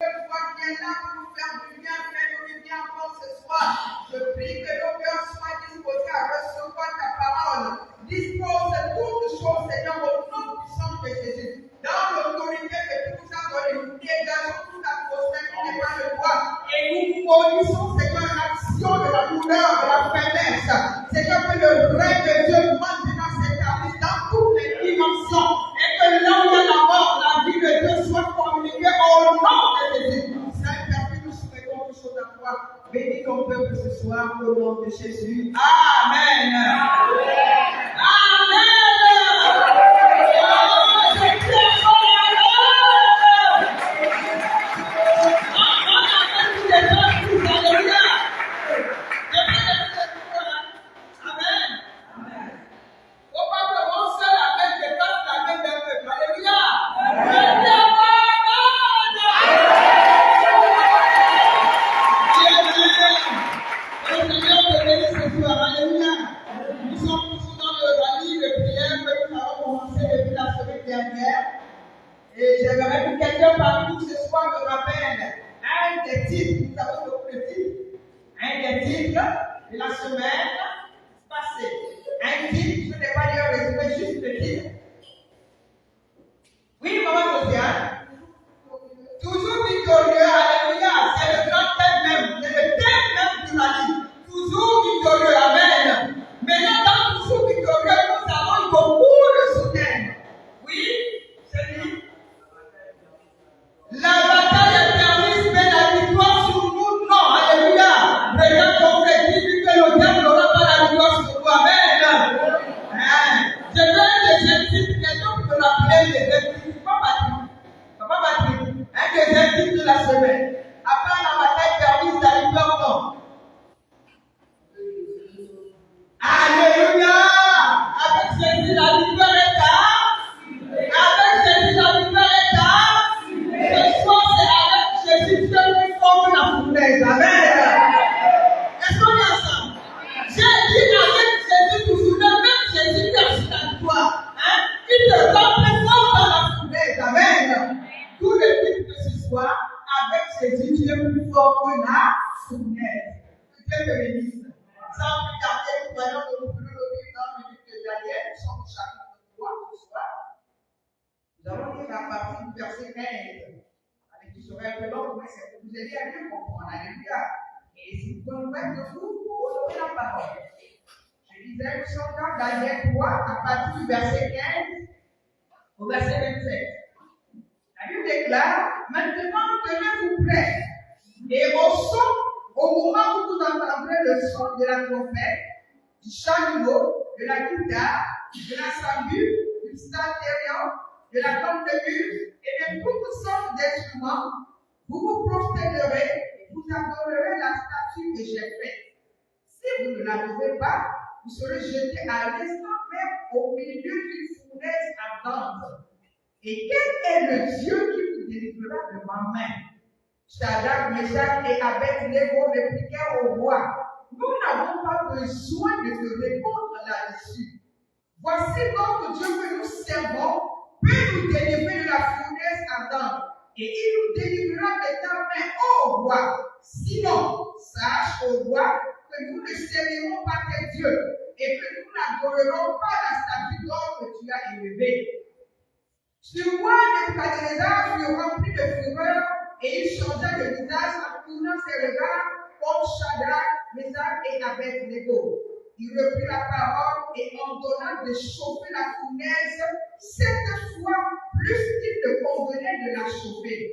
toi qui es là pour nous faire du bien, fais-nous du bien encore ce soir. Je prie que nos cœurs soient disposés à recevoir ta parole. Dispose toutes choses, Seigneur, au nom puissant de Jésus. Dans l'autorité que tu nous as donnée, nous dégageons toute atmosphère qui n'est pas de toi. Et nous maudissons, Seigneur, l'action de la douleur, de la faiblesse. Seigneur, que le règne de Dieu monte dans ces services, dans toutes les dimensions. Et que là où il y a la mort, la vie de Dieu soit communiquée au nom de Jésus. Saint-Esprit, nous souhaitons toutes choses à toi. Bénis ton peuple ce soir au nom de Jésus. Amen. Amen. Et j'aimerais que quelqu'un parmi nous ce soir me rappelle un des titres, nous avons beaucoup de titres, un des titres de la semaine passée. Un titre, je n'ai pas dit un résumé, juste le titre. Oui, maman Josiane. Toujours victorieux, alléluia, c'est le grand thème même, c'est le thème même du Mali. Toujours victorieux, amen. Maintenant, dans toujours victorieux, nous avons beaucoup de sous-thèmes. Oui, c'est dit. La bataille est permise, mais la victoire sur nous, non. Alléluia. Regarde ton frère, dis-lui que le diable n'aura pas la victoire sur nous. Amen. Je veux un deuxième titre, quelqu'un peut me rappeler les deux titres. Papa Patrick, un deuxième titre de la semaine. Après la bataille permise, la victoire, non. Alléluia. Avec Jésus, la victoire est là. Avec Jésus, la victoire est là. Ce soir, c'est avec Jésus que nous formons la fournaise. Amen. Est-ce qu'on est ensemble? J'ai dit avec Jésus toujours, même Jésus qui a su la victoire. Il te remplit fort dans la fournaise. Amen. Tout le titre de ce soir, avec Jésus, tu es plus fort que la fournaise. Dieu te bénisse. Sans plus tarder, nous voyons que nous pouvons lire dans le livre de Daniel, nous sommes au chapitre 3 ce soir. Nous allons lire la partie du verset 15. Avec qui serait un peu long, mais c'est pour vous aider à mieux comprendre. Alléluia. Et si vous pouvez nous mettre debout pour honorer la parole. Je disais, nous sommes dans Daniel 3, à partir du verset 15 au verset 27. La Bible déclare, maintenant tenez-vous prêts. Et au moment où vous entendrez le son de la trompette, du chalumeau, de la guitare, de la sambule, du psalterion, de la cornemuse et de toutes sortes d'instruments, vous vous prosternerez et vous adorerez la statue que j'ai faite. Si vous ne l'adorez pas, vous serez jetés à l'instant même au milieu d'une fournaise ardente. Et quel est le Dieu qui vous délivrera de ma main? Shadrach, Meshach et Abednego répliquèrent au roi, nous n'avons pas besoin de te répondre là-dessus. Voici notre Dieu que nous servons peut nous délivrer de la fournaise ardente et il nous délivrera de ta main, ô roi. Sinon, sache, ô roi, que nous ne servirons pas tes dieux et que nous n'adorerons pas la statue d'or que tu as élevée. Ce roi Nebuchadnezzar fut rempli de fureur et il changea de visage en tournant ses regards contre Shadrach, Meshach et Abednego. Il reprit la parole et ordonna de chauffer la fournaise 7 fois plus qu'il ne convenait de la chauffer.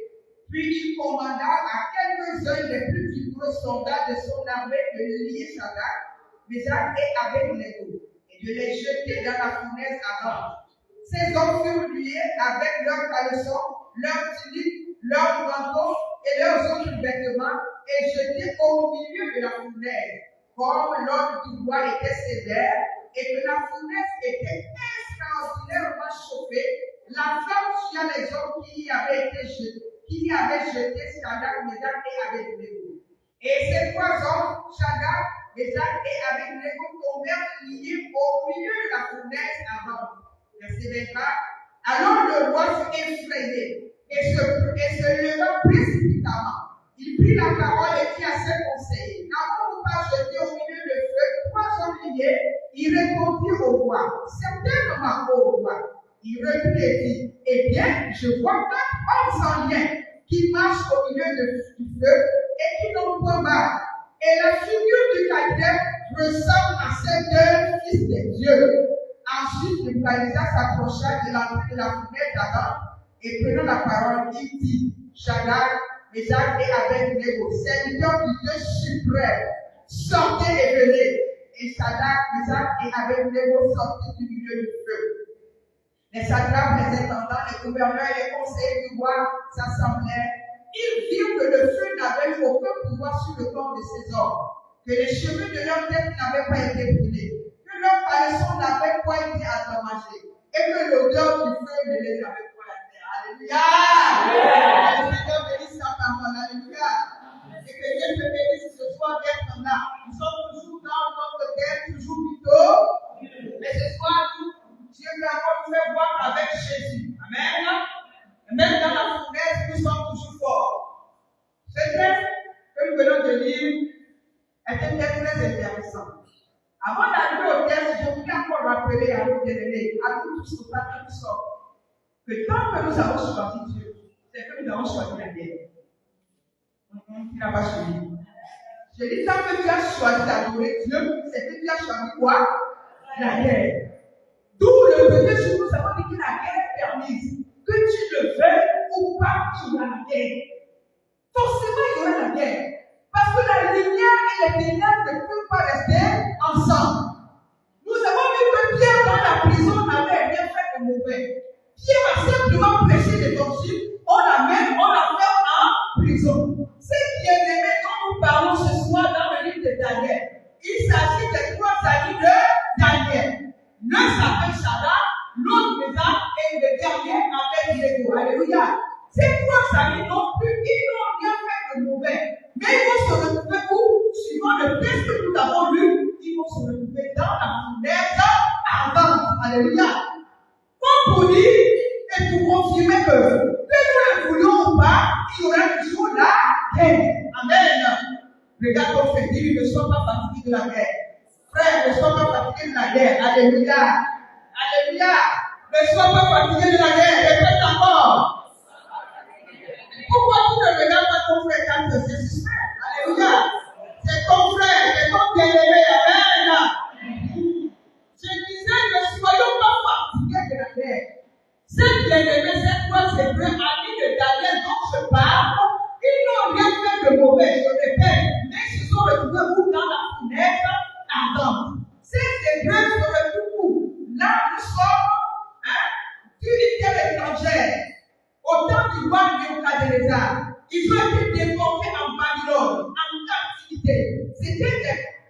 Puis il commanda à quelques-uns des plus vigoureux soldats de son armée de lier Shadrach, Meshach et Abednego et de les jeter dans la fournaise ardente. Ces hommes furent liés avec leurs caleçons, leurs tuniques, leurs manteaux et leurs autres vêtements et jetés au milieu de la fournaise. Comme l'ordre du roi était sévère et que la fournaise était extraordinairement chauffée, la flamme tua les hommes qui y avaient jeté Shadrach, Meshach et Abednego. Et ces 3 hommes, Shadrach, Meshach et Abednego, tombèrent liés au milieu de la fournaise ardente. Verset 24. Alors le roi fut effrayé et se leva précipitamment. Il prit la parole et dit à ses conseillers, n'avons-nous pas jeté au milieu du feu 3 hommes liés? Il répondit au roi, certainement au roi. Il reprit et dit, eh bien, je vois 4 hommes sans lien qui marchent au milieu du feu et qui n'ont point mal. Et la figure du quatrième ressemble à celle d'un fils de Dieu. Ensuite, le Pharisien s'approcha de l'entrée de la fenêtre d'Adam et prenant la parole, il dit, Shadrach, Meshach et Abednego, serviteurs du Dieu suprême, sortez et venez. Et Shadrach, Meshach et Abednego sortirent du milieu du feu. Les satrapes, les intendants, les gouverneurs et les conseillers du roi s'assemblèrent. Ils virent que le feu n'avait aucun pouvoir sur le corps de ces hommes, que les cheveux de leur tête n'avaient pas été brûlés, que leur paillasson n'avait pas été endommagé, et que l'odeur du feu ne les avait pas atteint. Alléluia! Le Seigneur bénisse sa parole. Alléluia! Et que Dieu te bénisse ce soir d'être là. Nous sommes toujours dans notre thème, toujours plutôt. Mais ce soir, Dieu veut encore nous faire voir avec Jésus. Amen. Et même dans la fournaise, nous sommes toujours forts. Ce texte que nous venons de lire est un texte très intéressant. Avant d'arriver au texte, je voulais encore rappeler à nos bien-aimés, à nous tous, au temps que nous sommes, que tant que nous avons choisi Dieu, c'est que nous avons choisi la guerre. Tu n'as pas choisi. Je dis, tant que tu as choisi d'adorer Dieu, c'est que tu as choisi quoi? La guerre. D'où le premier jour, nous avons dit que la guerre est permise. Que tu le veuilles ou pas, tu as la guerre. Forcément, il y aura la guerre. Parce que la lumière et les ténèbres ne peuvent pas rester ensemble. Nous avons vu que Pierre dans la prison n'avait rien fait de mauvais. Pierre a simplement prêché l'évangile, on l'a fait en prison. C'est bien-aimé dont nous parlons ce soir dans le livre de Daniel. Il s'agit des 3 amis de Daniel. L'un s'appelle Shadrach, l'autre Meshach et le dernier Abednego. Alléluia. Ces 3 amis non plus, ils n'ont rien fait de mauvais. Mais ils vont se retrouver où? Suivant le texte que nous avons lu, ils vont se retrouver dans la fournaise ardente. Alléluia. Comme pour dire et pour confirmer que nous le voulions ou pas, il y aura toujours la guerre. Amen. Regarde ton frère, dis-lui, ne sois pas fatigué de la guerre. Frère, ne sois pas fatigué de la guerre. Alléluia. Alléluia. Ne sois pas fatigué de la guerre. Répète encore. Pourquoi tu ne regardes pas ton frère quand c'est suspect? Alléluia. C'est ton frère, c'est ton bien-aimé. Amen. Je disais, ne soyons pas fatigués de la guerre. Ces bien-aimés, ces 3 hébreux, amis de Daniel dont je parle, ils n'ont rien fait de mauvais, je répète, mais ils se sont retrouvés où? Dans la fournaise ardente. Ces hébreux se retrouvent où? Là, nous sommes d'une terre étrangère. Au temps du roi Nebuchadnezzar, ils ont été déportés en Babylone, en captivité. C'était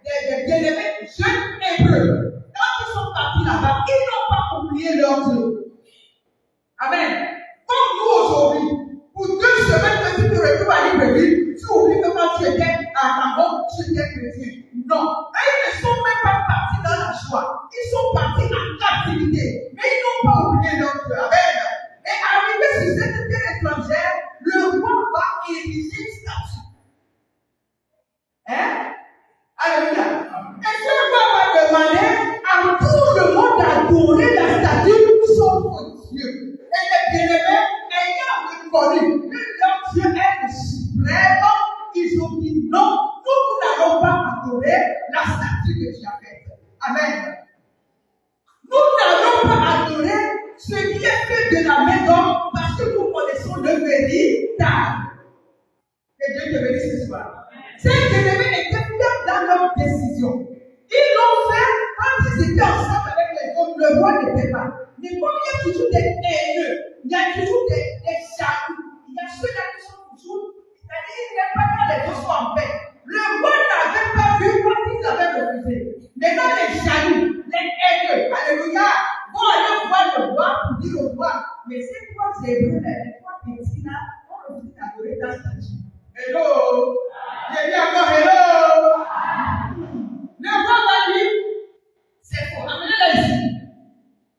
des bien-aimés jeunes hébreux. Quand ils sont partis là-bas, ils n'ont pas oublié leur Dieu. Amen. Comme nous aujourd'hui, pour 2 semaines que tu te retrouves à Libreville, tu oublies que quand tu étais à Cameroun, tu étais chrétien. Non. Ils ne sont même pas partis dans la joie. Ils sont partis en captivité. Mais ils n'ont pas oublié leur Dieu. Amen. Et arrivé sur cette terre étrangère, le roi va ériger une statue. Hein? Alléluia. Et ce roi va demander à tout le monde d'adorer la statue sauf Dieu. Et les bien-aimés, ayant reconnu que leur Dieu est le suprême, ils ont dit non, nous n'allons pas adorer la statue que tu as faite. Amen. Nous n'allons pas adorer ce qui est fait de la maison parce que nous connaissons le véritable. Que Dieu te bénisse ce soir. Ces bien-aimés étaient fiers dans leur décision. Ils l'ont fait quand ils étaient ensemble avec les autres. Le roi n'était pas. Mais comme il y a toujours des haineux, il y a toujours des jaloux, il y a ceux-là qui sont toujours, c'est-à-dire qu'ils n'aiment pas quand les autres sont en paix. Le roi n'avait pas vu quand ils avaient refusé. Maintenant, les jaloux, les haineux, alléluia, vont aller voir le roi pour dire au roi, mais ces 3 hébreux, les 3 petits là, ont refusé d'adorer ta statue. Hello! J'ai dit encore hello! Le roi va dire, c'est faux, amenez-les ici.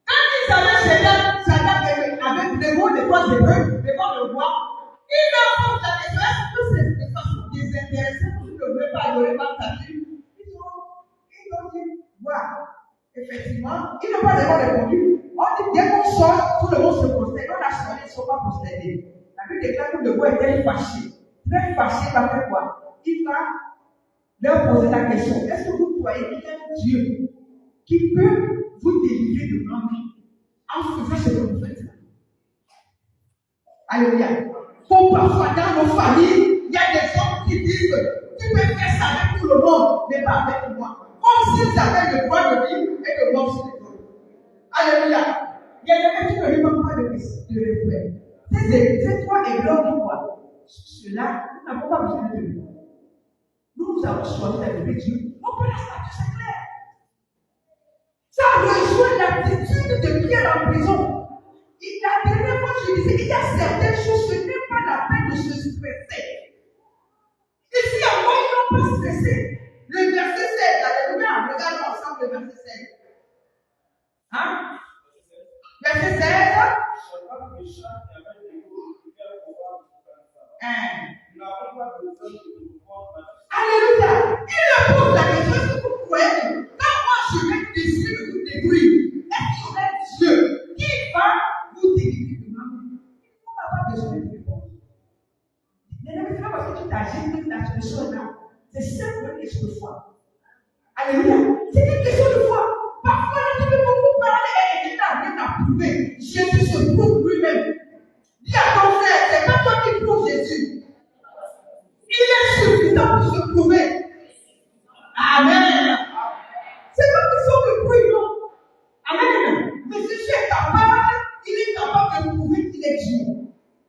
Quand ils avaient Shadrach avec des mots, les 3 hébreux, devant le roi, musulmans, ils n'ont pas vraiment répondu. On dit dès qu'on sort, tout le monde se prosterne. On a sorti, ils ne sont pas prosternés. La Bible déclare que le roi était fâché. Très fâché, va faire quoi? Il va leur poser la question. Est-ce que vous croyez qu'il y a un Dieu qui peut vous délivrer de l'ennui en faisant ce que vous faites? Alléluia. Comme parfois dans nos familles, il y a des hommes qui disent tu peux faire ça avec tout le monde, mais pas avec moi. Comme s'ils avaient le droit de vivre et de mort sur les autres. Alléluia. Il y a des gens qui ne demandent pas de respect. C'est toi et l'homme qui voient. Cela, nous n'avons pas besoin de lui. Nous avons choisi d'adorer Dieu. On peut la statue, c'est clair. Ça rejoint l'attitude de Pierre en prison. La dernière fois, je disais qu'il y a certaines choses, ce n'est pas la peine de se stresser. Ici, à moi, ils n'ont pas stressé. Le verset 16, alléluia, regardons ensemble le verset 16. Hein? Verset 16. Alléluia. Il leur pose la question, est-ce que vous croyez que quand moi je vais décider de vous détruire, est-ce qu'il y aurait Dieu qui va vous délivrer de ma main? On n'a pas besoin de répondre. Mais ce n'est pas parce que tu t'agis que la solution est là. C'est simplement une question de foi. Alléluia. C'est une question de foi. Parfois, tu peux beaucoup parler et tu n'as rien à prouver. Jésus se prouve lui-même. Dis à ton frère, c'est pas toi qui prouves Jésus. Il est suffisant pour se prouver. Amen. C'est pas question de prouver, non. Amen. Mais Jésus est capable, il est capable de prouver qu'il est Dieu.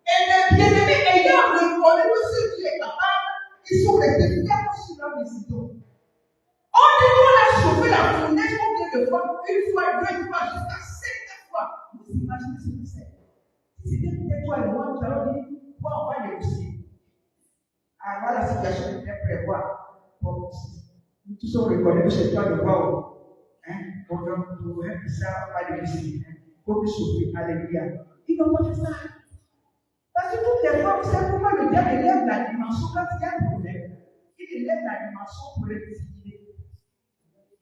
Et les bien-aimés, ayant reconnu que ce Dieu est capable, ils sont restés fermes sur leur décision. On dit qu'on a chauffé la fournaise combien de fois? Une fois, deux fois, jusqu'à 7 fois. Vous imaginez ce que c'est? Si c'était peut-être toi et moi, nous allons dire, on va négocier. Avant la situation était prévoir. Bon, nous tous on reconnaît que c'est toi le roi. Donc, pour ça, on va négocier. Pour nous sauver. Alléluia. Ils n'ont pas fait ça. Parce que toutes les fois, vous savez pourquoi le diable élève la dimension quand il y a un problème. Il élève la dimension pour les discipliner.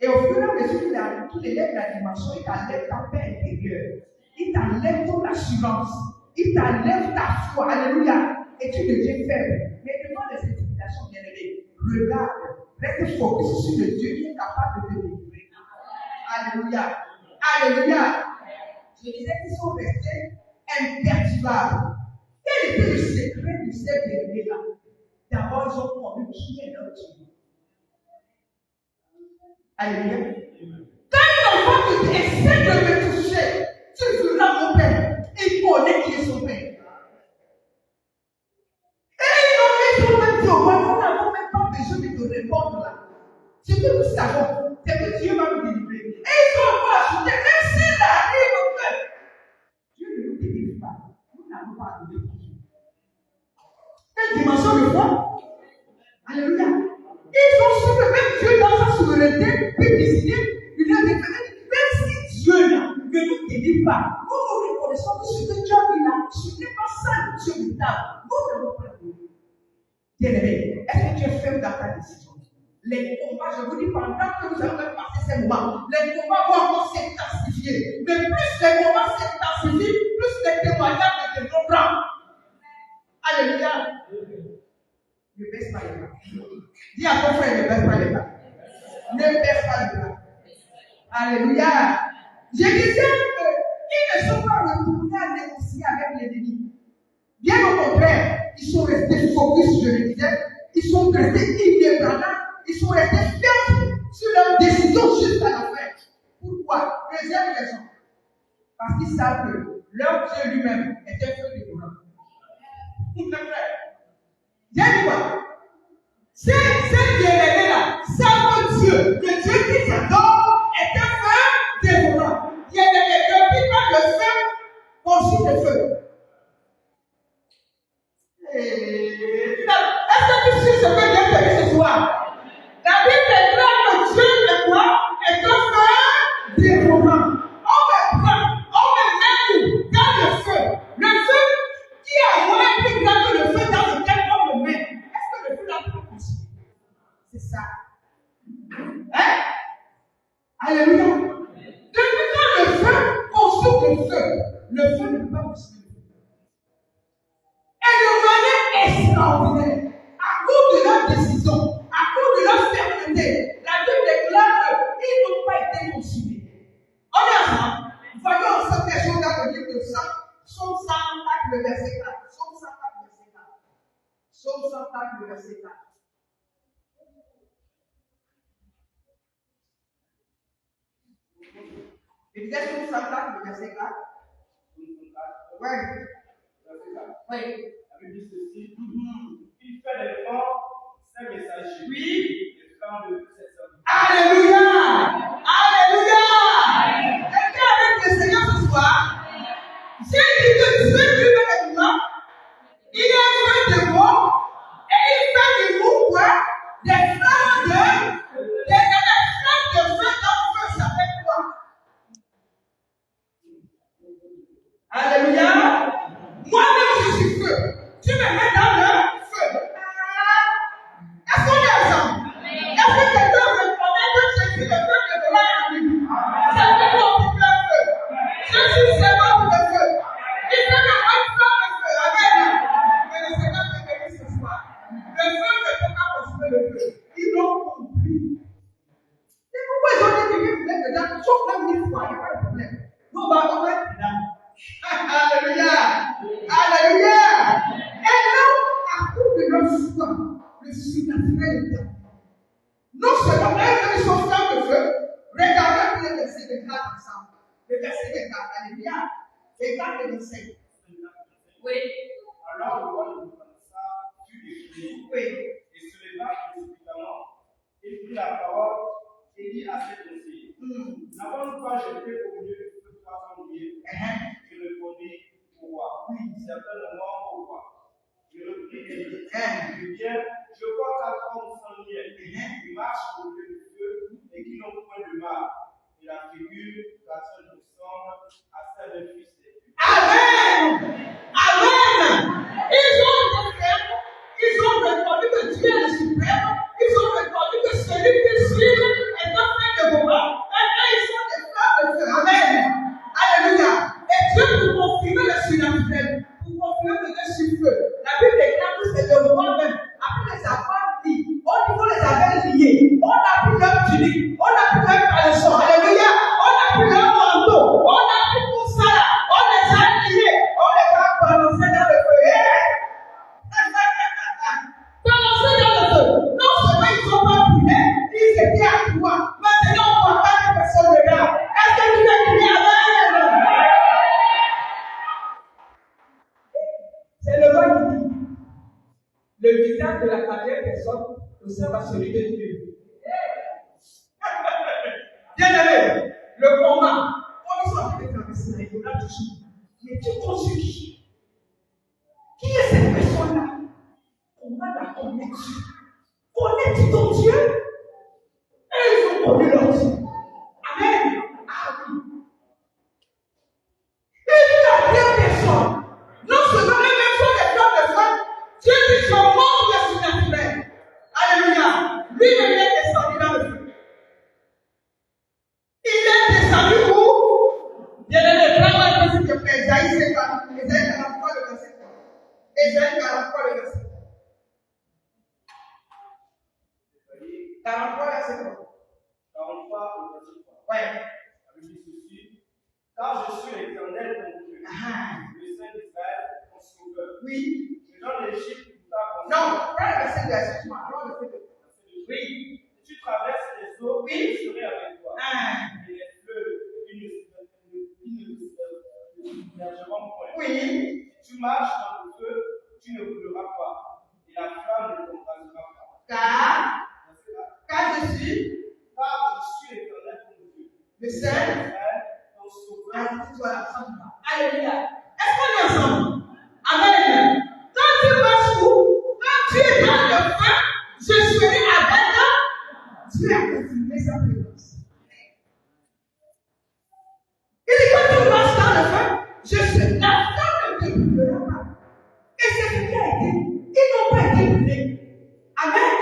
Et au fur et à mesure qu'il élève la dimension, il t'enlève ta paix intérieure. Il t'enlève ton assurance. Il t'enlève ta foi. Alléluia. Et tu deviens faible. Mais devant les intimidations bien-aimées, regarde, reste focus sur le Dieu qui est capable de te délivrer. Alléluia. Alléluia. Je disais qu'ils sont restés imperturbables. Quel était le secret de ces bien-aimés-là? D'abord, ils ont connu qui est leur Dieu. Alléluia. Quand un enfant qui essaie de me toucher, tu verras mon père. Il connaît qui est son père. Et ils ont même dit au roi, nous n'avons même pas besoin de te répondre là. Ce que nous savons, c'est que Dieu va nous délivrer. Et ils ont encore ajouté, même s'il arrive que Dieu ne nous délivre pas, nous n'avons pas à nous Dieu. Quelle dimension de foi? Alléluia. Ils ont su que même Dieu dans sa souveraineté peut décider de leur défendre. Même si Dieu là, ne nous délivre pas, nous reconnaissons que ce que Dieu a dit là, ce n'est pas ça le Dieu du table. Nous n'avons pas de bien-aimé, est-ce que tu es ferme dans ta décision? Les combats, je vous dis, pendant que nous allons passer ces moments, les combats vont encore s'intensifier. Mais plus les combats s'intensifient, plus les témoignages deviendront grands. Alléluia. Ne baisse pas les bras. Dis à ton frère, ne baisse pas les bras. Ne baisse pas les bras. Alléluia. Je disais qu'ils ne sont pas retournés à négocier avec l'ennemi. Bien au contraire, ils sont restés focus, je le disais. Ils sont restés inébranlables. Ils sont restés fermes sur leur décision jusqu'à la fin. Pourquoi? Deuxième raison. Parce qu'ils savent que leur Dieu lui-même est un feu dévorant. Viens voir. Ces bien-aimés-là savent que Dieu, le Dieu qu'ils adorent, est un feu dévorant. Bien-aimés, ne pique pas le feu, consume le feu. Est-ce que tu sais ce que Dieu te dit ce soir? La Bible déclare que Dieu est quoi? Est un feu dévorant. On me prend, on me met dans le feu. Le feu qui est moins plus grand que le feu dans lequel on me met. Est-ce que le feu là peut consommer? C'est ça. Hein? Alléluia. De Psaume 104, le verset 4. Et disait Psaume 104, le verset 4. Oui. Oui. La Bible dit ceci. Il fait des morts, ses messagers. Oui. Les flammes de ses hommes. Alléluia! Alléluia! Quelqu'un avec le Seigneur ce soir? J'ai dit que Dieu lui maintenant, il est un feu de bois et il fait de nous quoi? Des flammes de feu dans le feu, ça fait quoi? Alléluia! Moi-même je suis feu. Tu me mets dans le feu. Est-ce qu'on est ensemble? Est-ce que quelqu'un reconnaît que je suis le feu de Dieu en lui? C'est le feu au plus plein feu. Je suis seulement pour le feu. Il fait de moi une flamme de feu. Amen. Mais le Seigneur me bénit ce soir. Le feu ne peut pas consommer le feu. Ils l'ont compris. C'est pourquoi ils ont dit que vous êtes dedans, sauf même 1000 fois, il n'y a pas de problème. Nous, on va être dedans. Alléluia. Alléluia. Et là, à cause de leur foi, le surnaturel est bien. Non seulement elles sont flammes de feu, regardez le verset 24 ensemble. Le verset 24, alléluia. 24 et 25. Oui. Alors le roi de Nebuchadnezzar fut effrayé. Oui. Et se leva précipitamment. Il prit la parole et dit à ses conseillers. N'avons-nous pas jeté au milieu de feu 300 liés? Je répondis au roi. Certainement au roi. Je repris et dit, bien, je vois 4 hommes sans liens qui marchent au milieu du feu et qui n'ont point de mal. Et la figure personne ne ressemble à celle d'un fils de Dieu. Amen. Amen. Ils ont été fermes. Ils ont répondu que Dieu est le suprême. Ils ont répondu que celui qui suit est un frère de Jéhovah. Et ils sont des frères de feu. Amen. Alléluia. Et Dieu pour confirmer le surnaturel, pour confirmer que je suis feu. La Bible déclare que c'est le roi même. Après les avoir dit, au niveau les avait liés. On a pris leur tunique. On a pris leur caleçon. Alléluia. On a pris leur manteau. On a pris tout ça là. On les a liés. On les a balancés dans le feu. Balancés dans le feu. Non seulement ils ne sont pas brûlés, ils étaient à toi. Maintenant on ne voit pas les personnes de là. Est-ce que tu veux crier Amen? C'est le roi qui dit. Le visage de la quatrième personne ressemble à celui de Dieu. Bien-aimé, le combat, on est en train de traverser la Yola toujours. Mais tu consultes. Qui est cette personne-là? Comment la connais-tu? Connais-tu ton Dieu? Et ils ont connu leur Dieu. Amen. Ah oui. Et la quatrième personne, non seulement les mêmes sont des femmes de feu, Dieu dit son monde est surnaturel. Alléluia. Lui même est descendu dans le feu. Il est descendu où? Bien-aimé, prends-moi un peu s'il te plaît. Ésaïe 43, le verset 3. Ésaïe 43, le verset 3. 43, verset 3. 43 au verset 3. Ouais. La Bible dit ceci. Car je suis l'Éternel ton Dieu, le Saint d'Israël, ton sauveur. Oui. Je donne l'Égypte pour ta Non, prends le verset 2, excuse-moi. Prends le verset 2. Oui. Tu traverses les eaux, Oui. je serai avec toi. Et les fleuves, ils ne submergeront point. Oui. Tu marches dans le feu, tu ne brûleras pas. Et la flamme ne t'embrasera pas. Car je suis l'Éternel ton Dieu. le Saint. Ton sauveur. Alléluia. Est-ce qu'on est ensemble? Amen. Quand tu marches où? Quand tu es dans le feu, je serai avec toi. Dieu a confirmé sa présence. Il dit quand tu marches dans le feu, je serai. La flamme ne te brûlera pas. Et c'est ce qui a été. Ils n'ont pas été brûlés. Amen.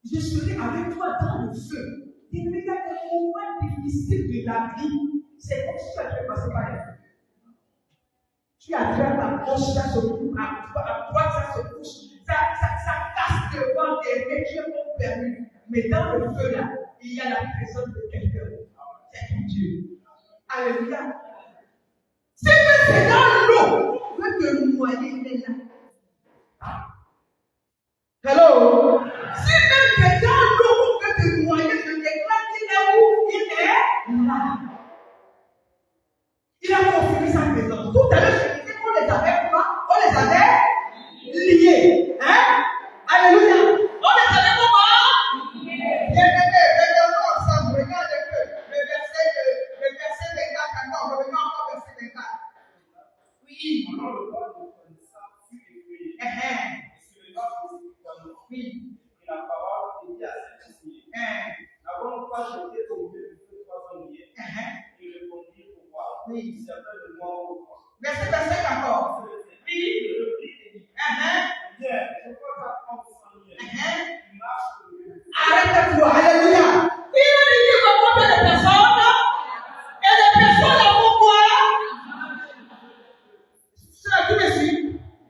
Je serai avec toi dans le feu. Il y a des moments difficiles de la vie. C'est comme si tu as passé par les feux. Tu as fait à gauche, ça se couche, à droite, ça se couche. Ça casse devant tes mains, tu es pas perdu. Mais dans le feu là, il y a la présence de quelqu'un. C'est ton Dieu. Alléluia. C'est que c'est dans l'eau que te noyer, il est là. prier. Hein? Alléluia. On est allé comment? Bien-aimés, regardons ensemble, regardez un peu. Le verset 24 encore, revenons encore au verset 24. Oui. Alors le roi de connaissant fut effrayé. Eh, eh. Et se leva précipitamment. Oui. Et la parole était à ses conseillers. N'avons-nous pas jeté au milieu du feu 3 milliers? Il répondit pourquoi? Oui. Certainement au roi. Verset 25 encore. Oui, il reprit et dit, bien, je crois qu'apprendre 100 000. Il marche au milieu du feu. Arrête-toi, alléluia. Il a dit qu'il va combien de personnes? Et les personnes font quoi? Tu me suis?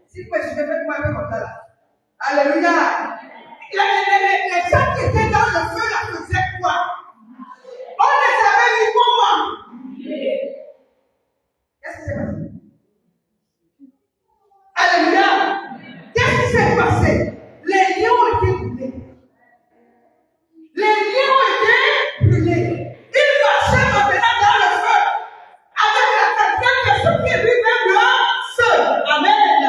Si tu me suis, fais-moi un peu comme ça là. Alléluia. Les gens qui étaient dans le feu là faisaient quoi? On les avait mis comment? Qu'est-ce qui s'est passé? Alléluia. Qu'est-ce qui s'est passé? Les lions ont été brûlés. Les lions ont été brûlés. Ils marchaient maintenant dans le feu. Avec la quatrième personne qui est lui-même seul. Amen.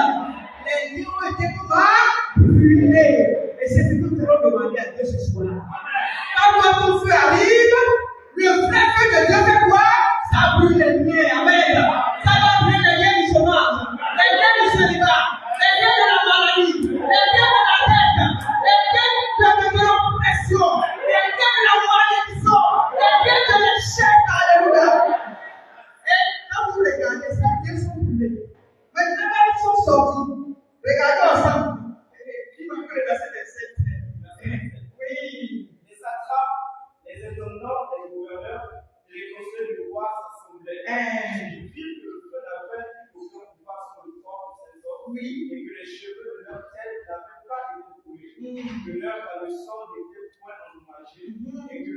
Les lions ont été comment? Brûlés. Et c'est ce que nous allons demander à Dieu ce soir. Quand ton feu arrive, le vrai feu de Dieu fait quoi? Ça brûle les miens. Amen. Ça va brûler les liens du chômage, les liens du célibat, les liens de la maladie, les liens de la tête, les liens de l'oppression, les liens de la malédiction, les liens de l'échec. Alléluia. Et quand vous regardez, ces liens sont brûlés. Maintenant, quand ils sont sortis, regardez ensemble. Qui m'a fait le verset 27? Oui. Les satrapes, les intendants, les gouverneurs et les conseillers du roi s'assemblaient. Ils virent que le feu n'avait aucun pouvoir sur le corps de ces hommes, et que les cheveux de leur tête n'avaient pas été brûlés, que leur sang n'était point endommagé, et que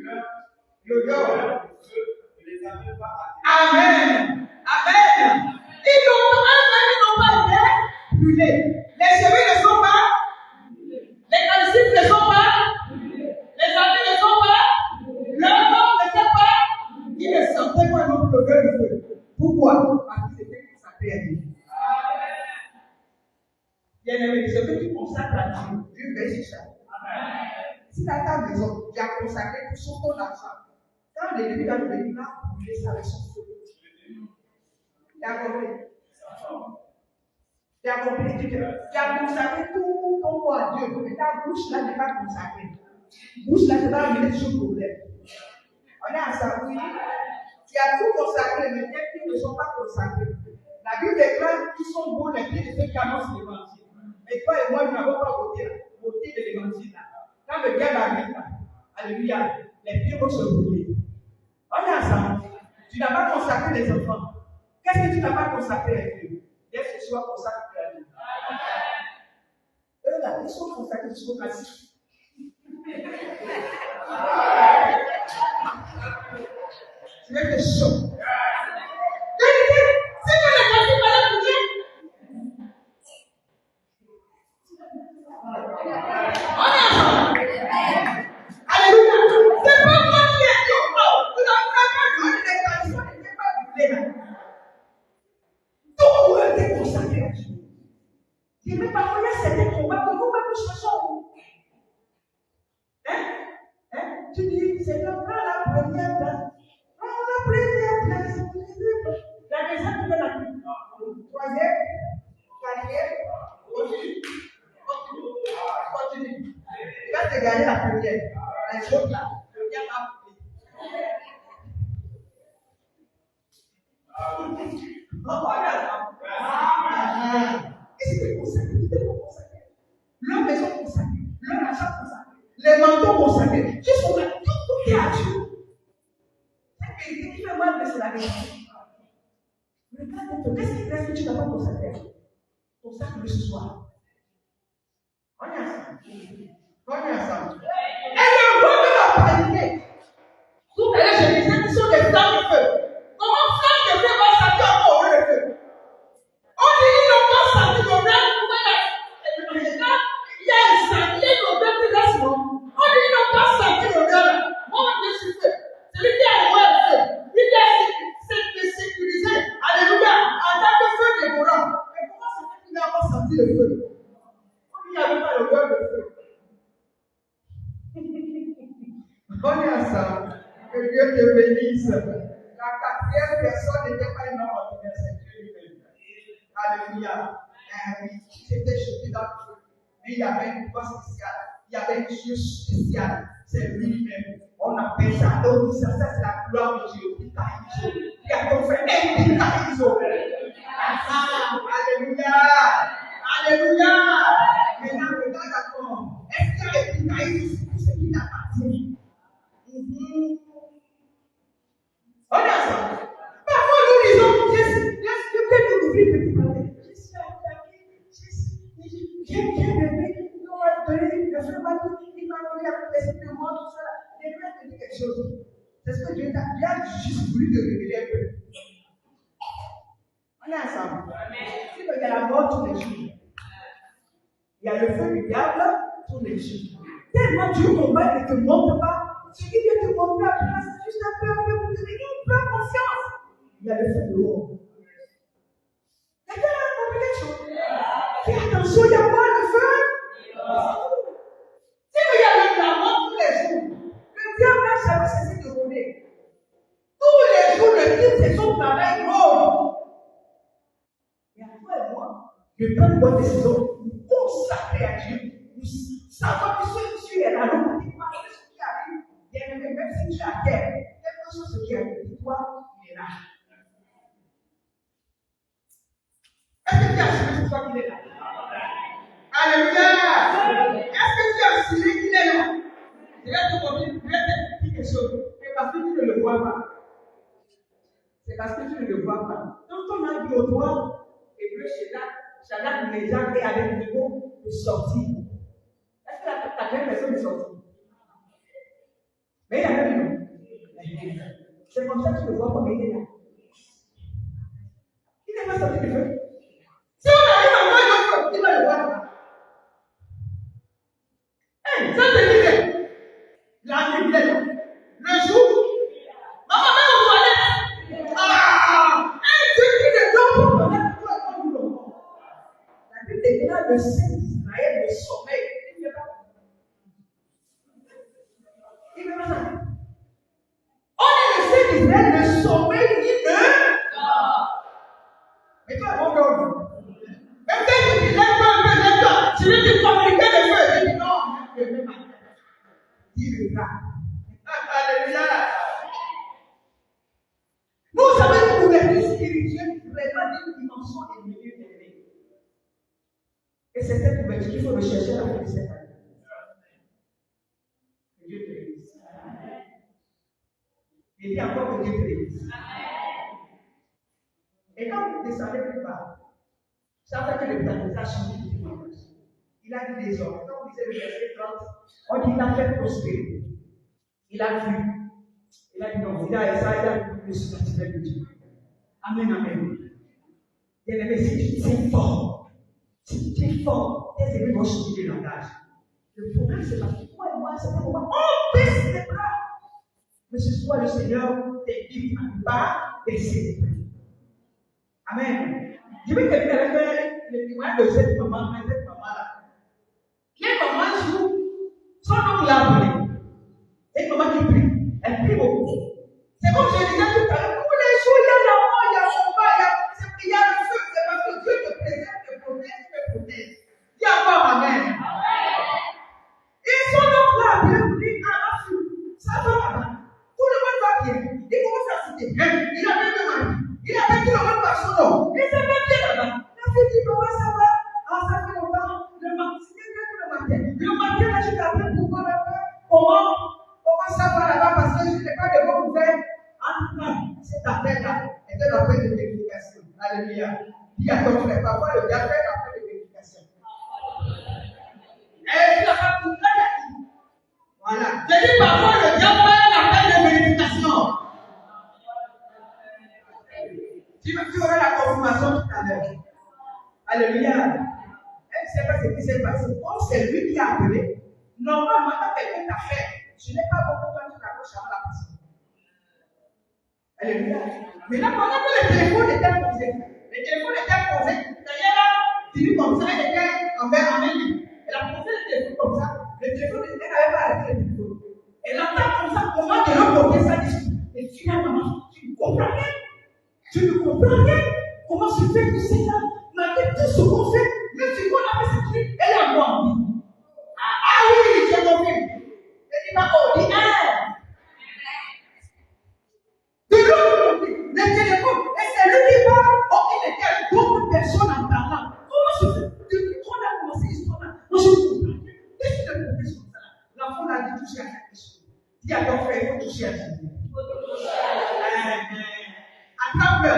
l'odeur du feu ne les avait pas atteints. Amen. Amen. Ils n'ont pas été brûlés. Les cheveux ne sont pas. Les calcifs ne sont pas. Les habits ne sont pas. Leur corps n'était pas. Ils ne sentaient pas non plus l'odeur du feu. Pourquoi? Parce qu'ils étaient consacrés à Dieu. Bien-aimé, ce que tu consacres à Dieu, Dieu veille sur ça. Si dans ta maison, tu as consacré tout ton argent, quand l'ennemi va venir là, brûler ça avec son feu. Tu as compris? Tu as compris? Tu as consacré tout ton corps à Dieu, mais ta bouche là n'est pas consacrée. Bouche là, c'est pas amener toujours le problème. On est à ça, oui. Tu as tout consacré, mais les pieds ne sont pas consacrés. La Bible déclare qu'ils sont beaux les pieds de ceux qui annoncent l'évangile. Mais toi et moi, nous n'avons pas voté de l'évangile là. Quand le diable arrive là, alléluia, les pieds vont se brûler. On est ensemble. Tu n'as pas consacré les enfants. Qu'est-ce que tu n'as pas consacré à Dieu? Dès que ce soit consacré à Dieu. Eux là, ils sont consacrés jusqu'au classique. Tu vas être chaud. Si tu les classiques pas là pour Dieu, on est ensemble. Alléluia. C'est pas moi qui ai dit, oh, vous n'avez pas donné les traditions, vous n'avez pas brûlé là. Tout a été consacré à Dieu. Et même parfois, il y a certains combats que vous-même vous cherchez. Tu dis, Seigneur, prends la première place. Prends la première place. La deuxième, tu veux la plus. Troisième, quatrième, continue. Continue. Tu vas te gagner la première. Les autres là, le bien va couper. Et c'est consacré, tout est consacré. Leur maison consacrée, leur argent consacré, les manteaux consacrés, qui sont là, tout est à Dieu. Cette vérité qui fait mal, mais c'est la vérité. Regarde, qu'est-ce que tu n'as pas consacré à Dieu? Consacre-le ce soir. On est ensemble. On est ensemble. Et le roi de la panique. Tout à l'heure, je disais qu'ils sont des flammes de feu. Comment flammes de feu va sortir encore au le feu? On dit qu'ils n'ont pas sorti l'odeur. Il y a un sang, il y a une odeur qui reste non. On dit qu'ils n'ont pas sorti l'odeur. Moi, je suis feu. Celui qui a le feu, il est sécurisé. Alléluia. En tant que feu dévorant. Mais comment ça fait qu'il n'a pas senti le feu? On dit n'y avait pas l'odeur de feu. On est ensemble. Que Dieu te bénisse. La quatrième personne n'était pas une homme ordinaire, c'est Dieu lui-même. Alléluia. J'étais jeté dans le feu. Mais il y avait une voix spéciale. Il y avait une Dieu spécial. C'est lui-même. On appelle ça. Donc, ça c'est la gloire de Dieu. Qui a ton frère. Alléluia. Alléluia. Maintenant, regarde encore. Est-ce qu'il y a des picaïs pour ce qui t'appartient? On est ensemble. Parfois, nous disons, laisse-le que nous oublie petit matin. Je suis attaqué. J'ai bébé. Il m'a donné le feu, il m'a donné l'esprit de mort, tout ça. Les gens te disent quelque chose. C'est ce que Dieu t'a juste voulu te révéler un peu. On est ensemble. Il y a la mort tous les jours. Il y a le feu du diable tous les jours. Tellement Dieu combat ne te montre pas. Ce qui vient te montrer après, c'est juste un peu pour te dire, prends conscience. Il y a le feu de l'eau. D'accord, on peut quelque chose. Fais attention, il y a quoi le feu? Si il y a la mort tous les jours, le diable n'a jamais cessé de rouler. Tous les jours, le Christ, c'est son travail rôle. Et à toi et moi, de prendre une bonne décision, nous consacrer à Dieu, nous savons que ce qui est là, nous ne pas ce qui arrive. Bien-aimé, même si tu es à terre, quelque chose qui arrive, toi, il est là. Est-ce que tu as assuré que toi qu'il est là? Alléluia! Est-ce que tu as assuré qu'il est là? Je vais te dire quelque chose. C'est parce que tu ne le vois pas. C'est parce que tu ne le vois pas. Donc, on a dit au doigt, et puis Shadrach, Meshach est avec le niveau de sortie. Est-ce que la quatrième personne est sortie? Mais il y a même une. C'est comme ça que tu le vois comme il est là. Il n'est pas sorti du feu. Si on arrive à voir le feu, il va le voir. Ça c'est qui? La nuit, le jour. Maman, même au toilette. Dieu qui ne donne pas pour connaître toi et moi, nous l'avons. La Bible déclare le Saint d'Israël, le sommeil. Il ne fait pas. Il ne fait pas ça. On est le Saint d'Israël, le sommeil, il ne dort. Mais toi, mon Dieu. Même quand tu dis, lève-toi, tu veux te communiquer le feu. Il dit non, je ne vais pas. Dis le gars. Alléluia. Vous avez une ouverture spirituelle vraiment d'une dimension élevée. Et c'est cette ouverture qu'il faut rechercher à la fin de cette année. Que Dieu te bénisse. Et dis encore que Dieu te bénisse. Et quand vous descendez plus bas, ça fait que le peuple a changé de témoignage. Il a dit des hommes. Quand vous lisez le verset 30, on dit qu'il a fait prospérer. Il a vu. Il a dit non, il a vu le surnaturel de Dieu. Amen, amen. Bien-aimé, si tu tiens fort, tes ennemis vont changer de langage. Le problème, c'est parce que toi et moi, c'est un moment, on baisse les bras. Mais ce soit le Seigneur t'invite à ne pas baisser les bras. Amen. Je vais terminer avec le témoignage de cette maman-là. Les mamans jouent, son oncle l'a appelé. Et une maman qui prie, elle prie beaucoup. C'est comme je disais tout à l'heure, tous les jours, il y a l'amour, il y a le combat, il y a le feu. C'est parce que Dieu te préserve, te protège, te protège. Dis encore amen. Et son oncle l'a appelé pour dire, ah, ma fille, ça va là-bas. Tout le monde va bien. Il commence à citer. Il appelle le mari. Il appelle tout le monde par son nom. Et ça va bien là-bas. La fille dit, comment ça va? Ah, ça fait longtemps. Le matin, là, je t'appelle pour voir un peu comment ça va là-bas parce que je n'ai pas de bonnes nouvelles. En tout cas, cet appel-là est un appel de vérification. Alléluia. Dis à ton frère, parfois le diable fait un appel de vérification. Et tu n'as pas tout fait. Voilà. Je dis parfois le diable fait un appel de vérification. Tu auras la confirmation tout à l'heure. Alléluia. Elle ne sait pas ce qui s'est passé. Comme c'est lui qui a appelé, normalement, quand quelqu'un t'a fait, je n'ai pas beaucoup de temps de t'approcher à la personne. Alléluia. Mais là, pendant que le téléphone était posé, d'ailleurs là, tu lui comme ça, elle était envers Amélie. Elle a téléphone comme ça. Le téléphone, elle n'avait pas arrêté le téléphone. Elle entend comme ça, comment de l'autre côté ça discute. Et finalement, tu ne comprends rien. Tu ne comprends rien. Comment se fait tout ça? Malgré tout ce qu'on fait, même si on a fait ce truc, elle est encore en vie. Ah oui, j'ai compris. Elle dit pas qu'on dit, de l'autre côté, le téléphone, et c'est lui qui parle, il était avec d'autres personnes en parlant. Comment se fait? Depuis qu'on a commencé l'histoire-là, moi je ne comprends pas. Qu'est-ce que le professeur comme ça? L'enfant a dit toucher à quelque chose. Dis à ton frère, il faut toucher à Jésus. Attrape-le.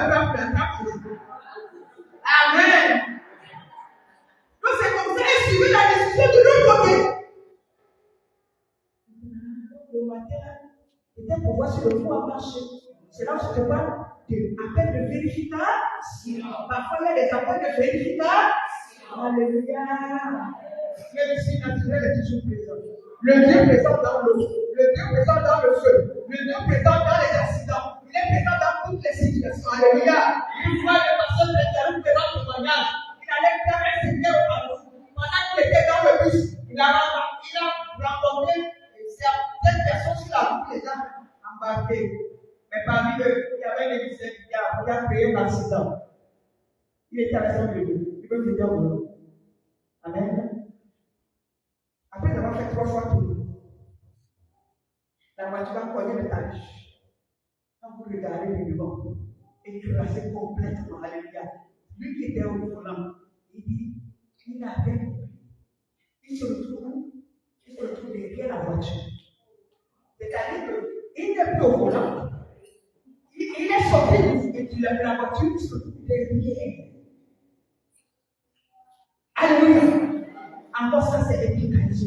Amen. Donc c'est comme ça, elle suivait la décision de l'autre côté. Le matin, c'était pour voir si le fou a marché. C'est là où je te parle d'appel de vérification. Parfois, il y a des appels de vérification. Alléluia. Médecine naturelle est toujours présente. Le Dieu présent dans l'eau, le Dieu présent dans le feu, le Dieu présent dans les accidents. Il est présent dans toutes les situations. Alléluia. Une fois, le pasteur Benjamin fait un témoignage. Il allait faire un séminaire au Cameroun. Pendant qu'il était dans le bus, il a rencontré certaines personnes sur la route, les gens embarqués. Mais parmi eux, il y avait un émissaire qui a créé un accident. Il était à son lieu. Il peut venir au boulot. Amen. Après avoir fait 3 fois tout, la voiture va cogner le talus. Quand vous regardez le devant, écrasé complètement, alléluia. Lui qui était au volant, il dit, il n'a rien compris. Il se retrouve derrière la voiture. C'est-à-dire qu'il n'est plus au volant. Il est sorti de la voiture, il se retrouve derrière. Alléluia. Encore ça, c'est efficace.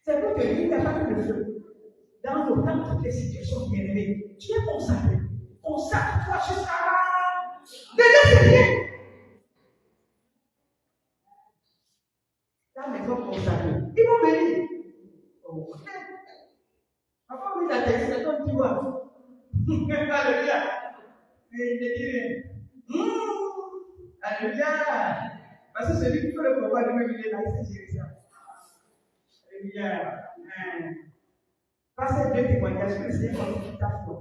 C'est pour te dire, il n'y a pas que le feu. Dans toutes les situations bien aimées, tu es consacré. Consacre-toi jusqu'à là. Déjà, c'est bien. La maison consacrée. Ils vont venir. Oh, papa, oui, la tête, c'est comme tu vois. Alléluia. Mais il ne dit rien. Alléluia. Parce que celui qui fait le combat de lui, il est là, c'est Jérusalem. Alléluia. Par ces 2 témoignages, que le Seigneur confirme ta foi.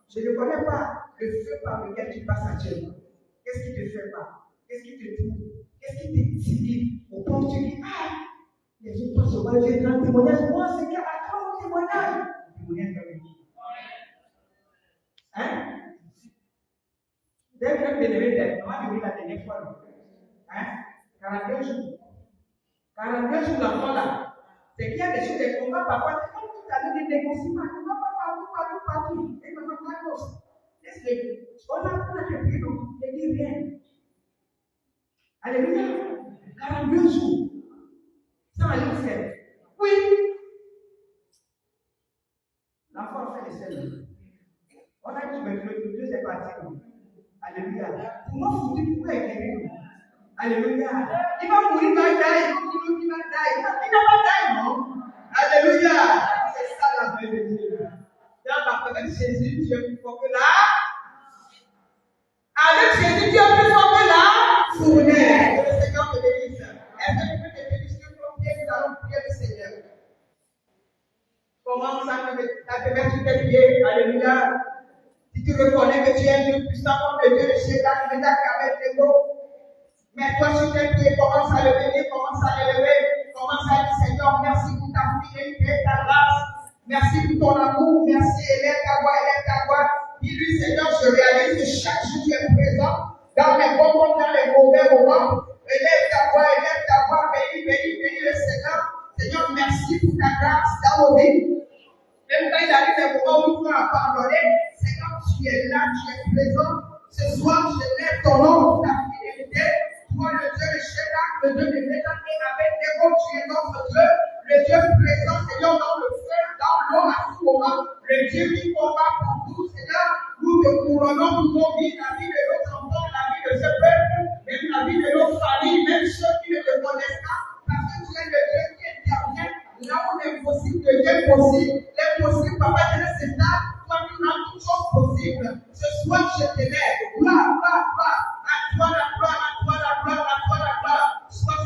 Je ne connais pas le feu par lequel tu passes actuellement. Qu'est-ce qui te fait mal? Qu'est-ce qui te trouve? Qu'est-ce qui te timide? Au point où tu dis, les autres passent au bas, j'ai un témoignage. Moi, c'est qu'à un témoignage. Témoignage comme il dit. Dès que je vais la dernière fois, 42 jours. 42 jours d'enfant là. C'est qu'il y a des choses, des combats, parfois, c'est comme tout à l'heure, des négociations, on va partout. Et on va pas cause. On a te prier, donc, il ne dit rien. Alléluia. 42 jours. Ça va lui faire. Oui. L'enfant fait les selles. On a dit, mais le Dieu, c'est parti. Alléluia. Pour moi, vous dites, pourquoi il est guéri? Alléluia. Il va mourir, il va dire, il va dire. Il n'a pas dit, non? Alléluia. C'est ça la vraie de Dieu. Dans la présence de Jésus, Dieu est plus fort que là. Avec Jésus, Dieu est plus fort que là. Fournaise. Que le Seigneur te bénisse. Est-ce que tu peux te bénir sur ton pied? Nous allons prier le Seigneur. Commence à te mettre sur tes pieds. Alléluia. Si tu reconnais que tu es Dieu puissant comme le Dieu de Shadrach, Meshach et Abednego, mets-toi sur tes pieds, commence à le bénir, commence à l'élever, commence à dire Seigneur, merci pour ta fidélité, ta grâce, merci pour ton amour, merci, élève ta voix. Dis-lui Seigneur, je réalise que chaque jour tu es présent, dans les bons moments, dans les mauvais moments. Élève ta voix, bénis le Seigneur. Seigneur, merci pour ta grâce dans nos vies. Même quand il arrive des moments où il faut pardonner, Seigneur, tu es là, tu es présent. Ce soir, je lève ton nom pour ta fidélité. Toi, le Dieu de Shadrach, le Dieu de Meshach et Abednego, tu es notre Dieu. Le Dieu présent, Seigneur, dans le feu, dans l'eau, à tout moment. Le Dieu qui combat pour nous, Seigneur. Nous te couronnons pour nos vies, la vie de nos enfants, la vie de ce peuple, même la vie de nos familles, même ceux qui ne te connaissent pas. Parce que tu es le Dieu qui intervient. Là où l'impossible devient possible, l'impossible, papa, je ne sais pas, toi tu rends toutes choses possibles. Ce soir, je t'élève. Gloire. À toi la gloire. Sois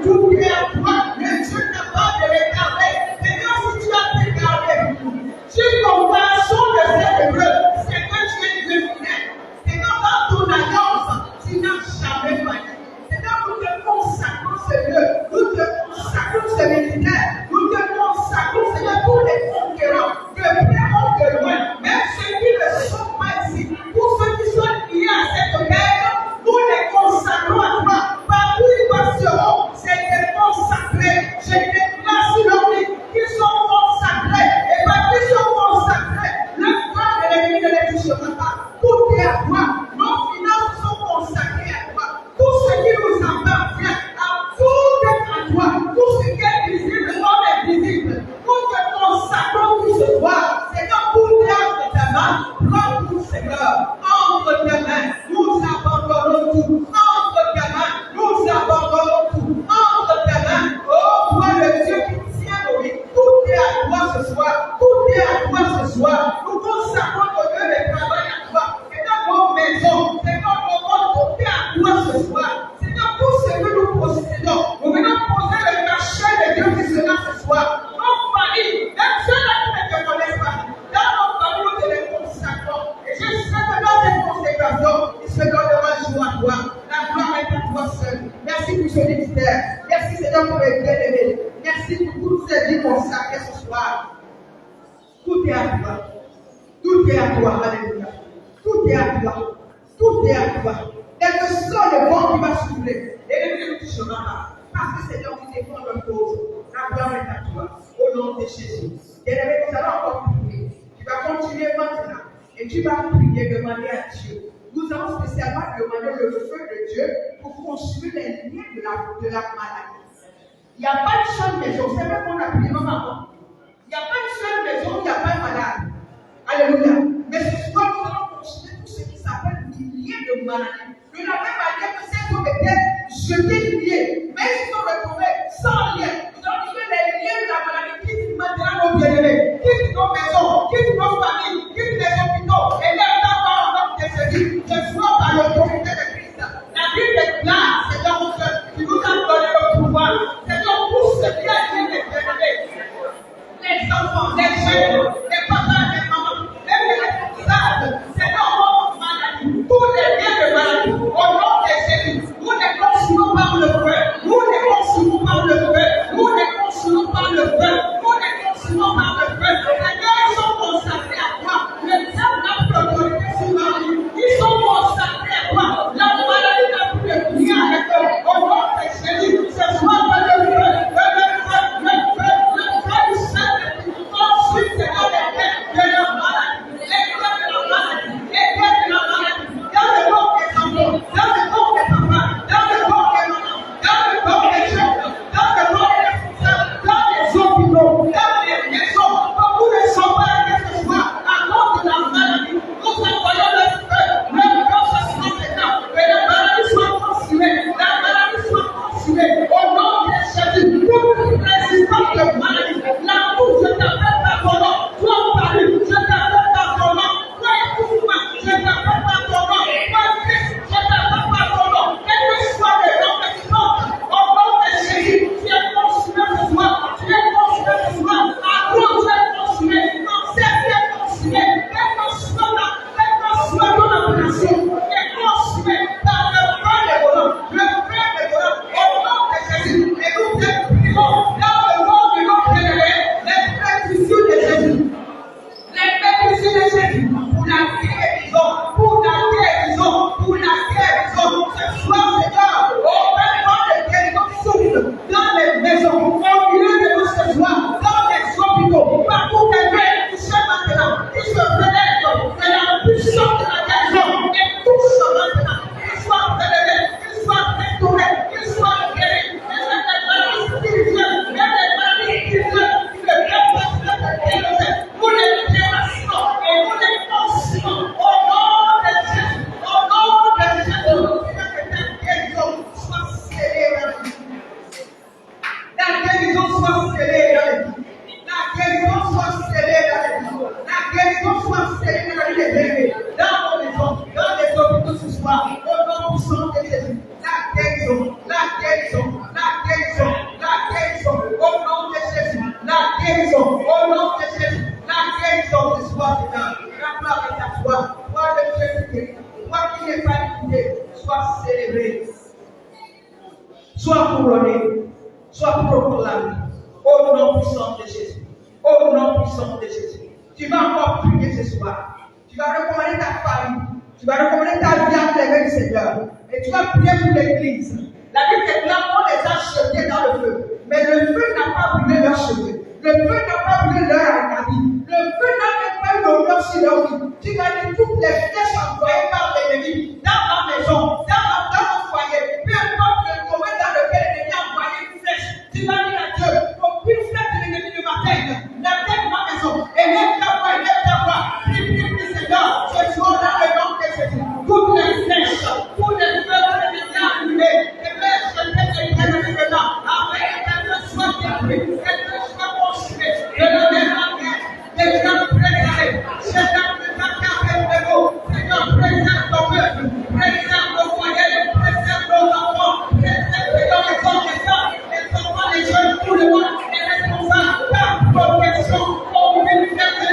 Tout est à toi, mais Dieu n'a pas de regarder. Seigneur, si tu as regardé, consacrer ce soir. Tout est à toi. Tout est à toi. Alléluia. Tout est à toi. Tout est à toi. Quel que soit le vent qui va souffler, l'ennemi ne touchera pas. Parce que c'est Dieu qui défend notre cause. La gloire est à toi. Au nom de Jésus. Bien-aimé, nous allons encore prier. Tu vas continuer maintenant. Et tu vas prier, demander à Dieu. Nous allons spécialement demander le feu de Dieu pour construire les liens de la maladie. Il n'y a pas une seule maison. C'est vrai qu'on a prié maman. Il n'y a pas une seule maison où il n'y a pas de malade. Alléluia. Mais ce soir, nous allons construire tout ce qui s'appelle des liens de maladie. De la même manière que ces hommes étaient jetés liés, mais ils se sont retrouvés sans lien. Nous allons trouver les liens de la maladie qui nous maintenant nos bien-aimés, qui nos maisons, qui nos familles, qui les hôpitaux. Et là, on va encore te dire, je sois par l'autorité de Christ. La Bible déclare, c'est dans mon cœur, qui nous a donné le pouvoir. C'est dans tout ce qui a été déterminé. Les enfants, les jeunes, les papas, les mamans, même les responsables, c'est dans votre maladie. Tous les liens de maladie, au nom de Jésus, nous les consumons par le feu. Nous les consumons par le feu. Nous les consumons par le feu. Nous les consumons par le feu. Seigneur, ils sont consacrés à toi. Le diable n'a plus d'autorité sur ma vie. Ils sont consacrés à toi. La maladie n'a plus de lien avec eux. Au nom de Jésus, ce soir, le feu, du Saint-Esprit, ensuite, Seigneur, les têtes de la maladie. Les têtes de la maladie. Les têtes de la maladie. Dans le corps des enfants, dans le corps des papas, dans le corps des mamans, dans le corps des jeunes, dans le corps des responsables, dans les hôpitaux, dans les maisons, beaucoup ne sont pas là ce soir à cause de la maladie. Nous envoyons le feu se sera maintenant, que la maladie soit consumée, la maladie soit consumée, au nom de Jésus, toute résistance de maladie, la bouche, je t'appelle par ton nom, toi Paris, je t'appelle par ton nom, toi écoute-moi, je t'appelle par ton nom, toi Christ, je t'appelle par ton nom, quel que soit le nom que tu portes, au nom de Jésus, tu es consumé ce soir, tu es consumé ce soir, à toi tu es consumé, cancer tu es consumé, quel que soit ton appellation, tu es consumé par le feu des volants, au nom de Jésus, et nous te prions dans le nom de notre bien-aimé, les précisions de Jésus. Les bénédictions de Jésus pour la guérison, pour la guérison, pour la guérison. Ce soir, Seigneur, au père de guérison souffle dans les maisons, au milieu de nous ce soir, dans les hôpitaux, partout quelqu'un qui se maintenant, qui se relève, que la puissance de la guérison et touche maintenant, qu'il soit relevé, qu'il soit restauré, qu'il soit guéri, et les maladies spirituelles, et les maladies spirituelles, qui ne peuvent pas se guérir. Nous les déracinons et nous les consumons au nom de Jésus, au nom de Jésus. Que ta guérison soit scellée dans la vie. La guérison soit scellée dans la vie. La guérison soit scellée dans la vie. La guérison soit scellée dans la vie des bébés, dans nos maisons, dans les hôpitaux ce soir, au nom puissant de Jésus. La guérison, la guérison, la guérison, la guérison, au nom de Jésus. La guérison, au nom de Jésus. La guérison ce soir, Seigneur. La gloire est à toi. Toi le Dieu qui guérit. Toi qui n'es pas limité. Sois célébré. Sois couronné. Sois proclamé. Au nom puissant de Jésus. Au nom puissant de Jésus. Tu vas encore prier ce soir. Tu vas recommander ta famille. Tu vas recommander ta vie à l'égard du Seigneur. Et tu vas prier pour l'église. La Bible déclare qu'on les a jetés dans le feu. Mais le feu n'a pas brûlé leurs cheveux. Le feu n'a pas brûlé leur habit. Le feu n'a même pas eu l'odeur sur leur vie. Tu vas dire toutes les flèches envoyées par l'ennemi dans ma maison, dans mon foyer, peu importe le domaine dans lequel l'ennemi a envoyé une flèche. Tu vas dire à Dieu, aucune flèche de l'ennemi ne m'atteigne. N'atteigne ma maison. Et lève ta voix, prie, Seigneur. Ce soir dans le nom de Jésus. Toutes les flèches, tous les feux que l'ennemi a allumés, les flèches que l'ennemi a allumées maintenant, après qu'elles soient détruites, qu'elles soient consumées, de la même manière, les gens préparés, Seigneur, Seigneur, préserve ton peuple, préserve nos foyers, préserve nos enfants, préserve les enfants, les jeunes, tout le monde, les responsables, la protection, au ministère de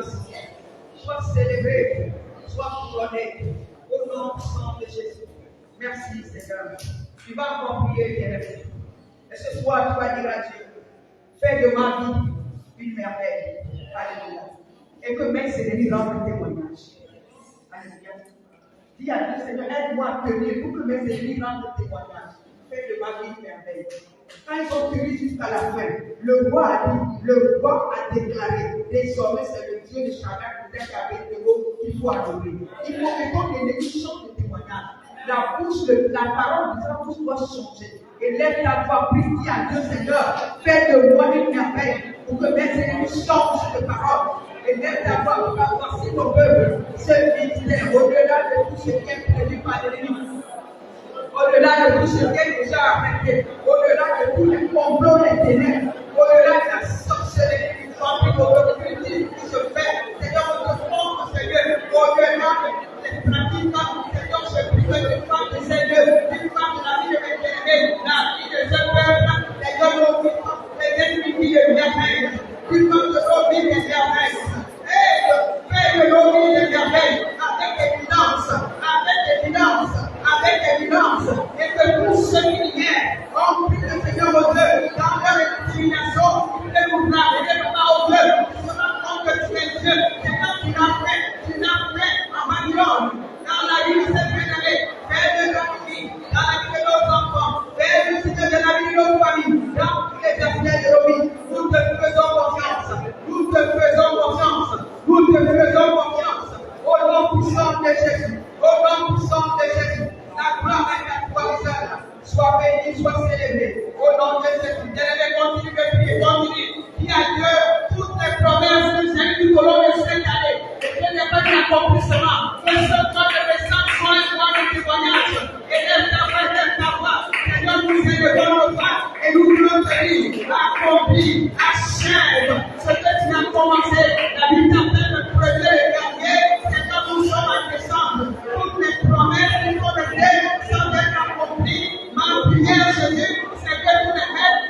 remercié, sois célébré, sois couronné. Au nom puissant de Jésus. Merci Seigneur. Tu vas encore prier, bien-aimé. Et ce soir, tu vas dire à Dieu, fais de ma vie une merveille. Alléluia. Et que même ces ennemis rendent témoignage. Alléluia. Dis à Dieu, Seigneur, aide-moi à tenir pour que mes ennemis rendent témoignage. Fais de ma vie une merveille. Quand ils ont tenu jusqu'à la fin, le roi a dit, le roi a déclaré, désormais c'est le Dieu de Shadrach, Meshach et Abednego qu'il faut adorer. Il faut que l'ennemi chante le témoignage. La parole de sa bouche doit changer. Et lève ta voix, prie, dis à Dieu, Seigneur, fais de moi une merveille pour que mes ennemis chantent cette parole. Et lève ta voix pour avoir si ton peuple se ministère au-delà de tout ce qui est prévu par l'ennemi. Au-delà de tout ce qui est déjà arrêté, au-delà de tous les complots des ténèbres, au-delà de la sorcellerie du vampire, au-delà de tout qui se fait, Seigneur, on te montre, Seigneur, au-delà des pratiques, Seigneur, je prie que tu fasses de ces lieux, tu fasses de la vie de mes bien-aimés, la vie de ce peuple, Seigneur, nos vies, les ennemis qui le merveillent, tu fasses de nos vies des merveilles, et fais de nos vies des merveilles, avec évidence, et que tous ceux qui viennent ont pris le Seigneur au Dieu dans leur détermination, ils ne vous parlent pas au Dieu, ils se rendent compte que tu es Dieu, c'est quand tu l'as fait en Babylone, dans la vie de cette bien-aimée, fais de notre vie, dans la vie de nos enfants, fais le Seigneur de la vie de nos familles, dans tous les aspects de nos vies, nous te faisons confiance, nous te faisons confiance, nous te faisons confiance, au nom puissant de Jésus, au nom puissant de Jésus. La gloire est à toi seul. Sois béni, sois célébré. Au nom de Jésus. Bien-aimé, continue de prier, continue. Dis à Dieu toutes les promesses que j'ai eues tout au long de cette année. Et que n'est pas d'accomplissement. Que ce soit de message soit un mois de témoignage. Et lève ta voix. Seigneur, nous élevons nos voix. Et nous voulons te dire, accomplis, achève ce que tu as commencé. La vie t'appelle le premier et dernier. Seigneur, nous sommes en décembre. Toutes les promesses qui sont restées sans être accomplies. Ma prière, Jésus, c'est que tu les mettes,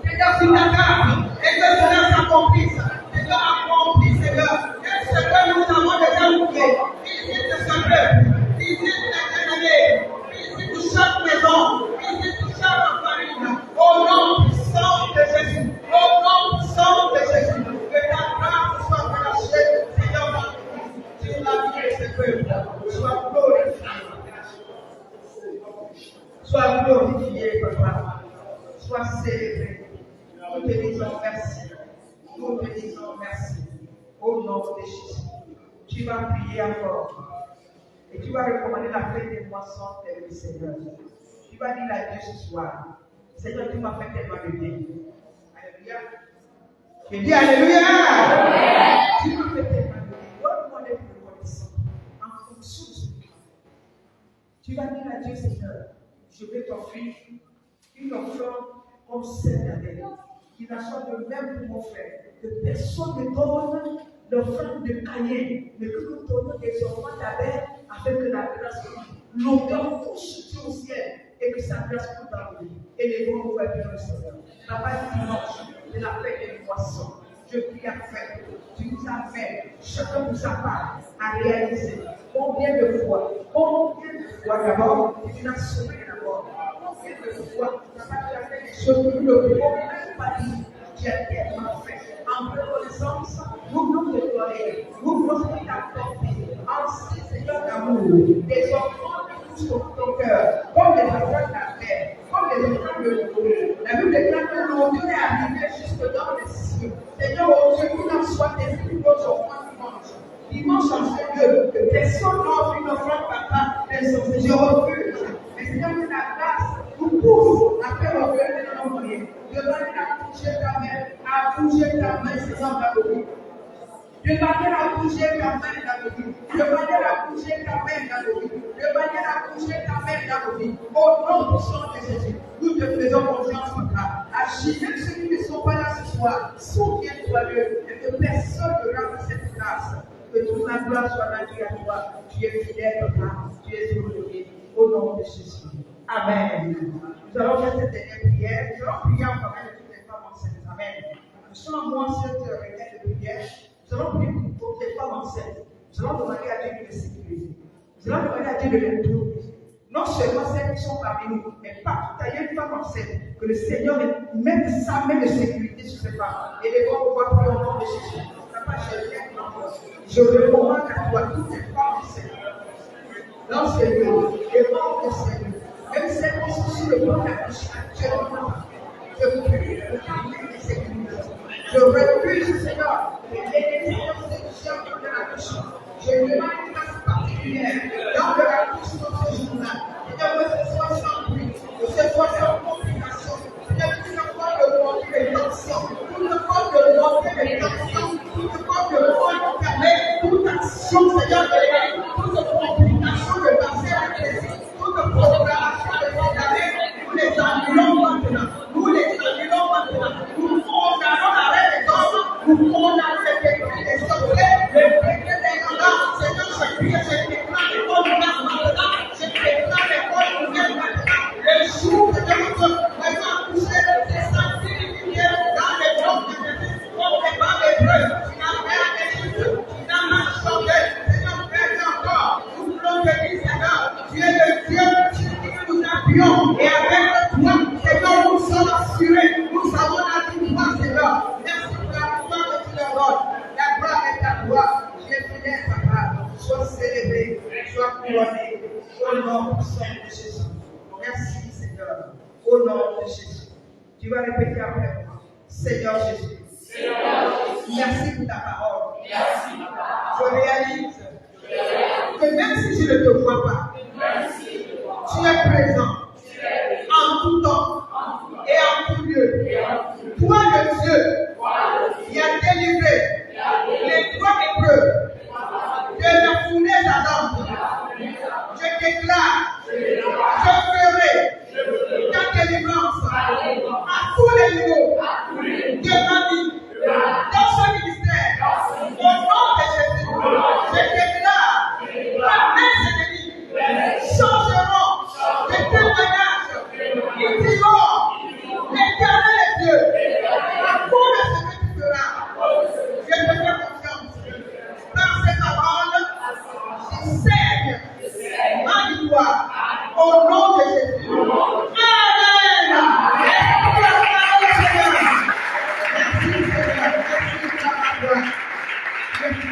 Seigneur, sur ta table. Et que cela s'accomplisse. Seigneur, accomplis, Seigneur. Et ce que nous avons déjà oublié. Visite ce peuple. Visite les années. Visite chaque maison. Visite chaque famille. Au nom puissant de Jésus. Au nom puissant de Jésus. Que ta grâce soit relâchée, Seigneur, sur la vie de ce peuple. Sois glorifié. Sois glorifié, Papa. Sois célébré. Nous te disons merci. Nous te disons merci. Au nom de Jésus. Tu vas prier encore. Et tu vas recommander la fête des moissons, Seigneur. Tu vas dire à Dieu ce soir. Seigneur, tu m'as fait tellement de bien. Alléluia. Je dis Alléluia. Tu m'as fait tellement de bien. Donne-moi des reconnaissants en fonction de ce que tu vas dire à Dieu, Seigneur, je vais t'offrir une offrande comme celle d'Abel, qui n'a soit de même pour mon frère. Que personne ne donne l'offrande de Caïn, mais que nous donnons des offrandes d'Abel, afin que la grâce, l'odeur touche au ciel, et que sa grâce coûte dans nous. Et les bons nous va bien le Seigneur. Papa, dimanche, de la fête des moissons, je prie afin que tu nous appelles, chacun pour sa part, à réaliser combien de fois d'abord, tu l'as sauvé d'abord. Combien de fois, papa, tu as fait des choses que nous ne pouvons même pas dire. Tu as tellement fait. En reconnaissance, nous voulons te gloire. Nous voulons t'apporter en si Seigneur d'amour. Des enfants qui touchent ton cœur, comme les enfants de la terre, comme les enfants de l'eau. La Bible déclare que l'odeur est arrivée jusque dans les cieux. Seigneur, oh Dieu, qu'il en soit des plus beaux enfants dimanche. Dimanche en ce lieu, que personne n'offre une offrande papa, personne. Je refuse. Mais Seigneur, que la grâce nous pousse à faire revenir dans nos prières. Demandez à toucher ta main, à toucher ta main, Seigneur, dans nos vies. Demandez à toucher ta main dans nos vies. Demandez à toucher ta main dans nos vies. Demandez à toucher ta main dans nos vies. Au nom puissant de Jésus, nous te faisons confiance, Papa. Agis, même ceux qui ne sont pas là ce soir, souviens-toi d'eux et que personne ne rende cette grâce. Que toute la gloire soit rendue à toi. Tu es fidèle, Papa. Tu es glorifié. Au nom de Jésus. Amen. Nous allons faire cette dernière prière. Nous allons prier en faveur de toutes les femmes enceintes. Amen. Nous sommes en cette requête de prière. Nous allons prier pour enceintes, nous allons demander à Dieu de les sécuriser. Nous allons demander à Dieu de les protéger. Non seulement celles qui sont parmi nous, mais partout ailleurs une femme enceinte, que le Seigneur mette sa main de sécurité sur ces femmes. Et les femmes pouvoir prier au nom de Jésus. Papa, je recommande à toi toutes ces femmes enceintes. Dans ce lieu, et dans le Seigneur, même celles qui sont sur le point d'accoucher actuellement, je prie pour qu'il y ait des sécurités. Je refuse, Seigneur, de l'élément séduction de l'accouchement. Je demande une grâce particulière dans de l'accouchement ce jour-là. Seigneur, que ce soit sans bruit, que ce soit sans complication. Seigneur, tout le corps de monter les tensions, tout le corps de monter les tensions, tout le corps de monter permet toute action, Seigneur, de l'ennemi, toute complication de passer à l'église, toute programmation de cette année, nous les annulons maintenant. Nous les annulons maintenant. Nous condamnons l'arrêt des hommes, nous condamnons les péchés des sorciers, les péchés des grands. Seigneur, je prie, je déclare les bonnes grâces maintenant, je déclare les bonnes nouvelles maintenant. Les jours de Dieu, maintenant, toucher les sanctifiés dans les blocs de Jésus, comme les bancs d'Hébreux, tu n'as rien d'Égypte, tu n'as pas changé. Seigneur, fais encore. Nous voulons te dire, Seigneur, tu es le Dieu sur qui nous appuyons, et avec toi, Seigneur, nous sommes assurés, nous avons la victoire, Seigneur. Merci pour la victoire que tu leur donnes. La gloire est à toi. Tu es fidèle, Papa. Sois célébré, sois couronné. Au nom puissant de Jésus. Merci, Seigneur. Au nom de Jésus. Tu vas répéter après moi. Seigneur Jésus. Merci pour ta parole. Je réalise que même si je ne te vois pas, tu es présent en tout temps et en tout lieu. Toi, le Dieu qui a délivré les trois épreuves de la fournaise ardente, je déclare, je ferai ta délivrance à tous les niveaux de ma vie, dans ce ministère. Au nom de Jésus, je déclare que mes ennemis changeront de témoignage. Ils diront, l'Éternel est Dieu. À cause de ce que tu feras, je te fais confiance. Par ces paroles, je saigne ma victoire. Au nom de Jésus. Amen. Merci, Seigneur. Merci, Seigneur. Merci pour ta parole. Merci.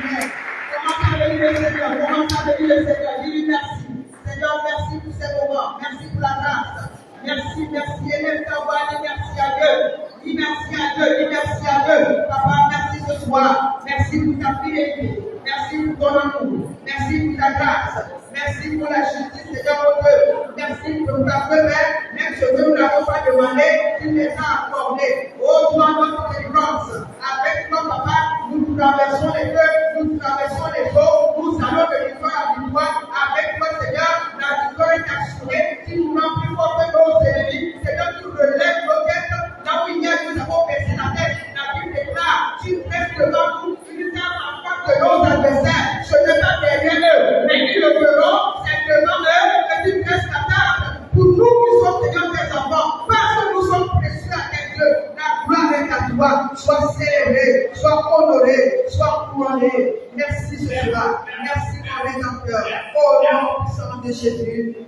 Commence à bénir le Seigneur. Commence à bénir le Seigneur. Dis-lui merci. Seigneur, merci pour ces moments. Merci pour la grâce. Merci, merci. Et même ta voix, dis merci à Dieu. Dis merci à Dieu. Dis merci à Dieu. Papa, merci ce soir. Merci pour ta fidélité. Merci pour ton amour. Merci pour ta grâce. Merci pour la justice, Seigneur mon Dieu. Merci pour ta faveur. Même ce que nous n'avons pas demandé, tu les as accordés. Oh, toi, notre délivrance. Avec toi, papa, nous traversons les feux, nous traversons les eaux. Nous allons de victoire à victoire. Avec toi, Seigneur, la victoire est assurée. Si nous n'avons plus fort que nos ennemis, Seigneur, tu relèves nos têtes. Là où il y a, nous avons baissé la tête. La Bible déclare, tu restes devant nous. Tu nous as en face de nos adversaires. Je ne pas derrière eux, mais ils le feront. C'est devant eux que tu restes la table. Pour nous qui sommes Seigneur tes enfants, parce que nous sommes précieux à tes yeux, la gloire est à toi. Sois célébré, sois honoré, sois couronné. Merci ce soir. Merci mon Rédempteur. Au nom puissant de Jésus.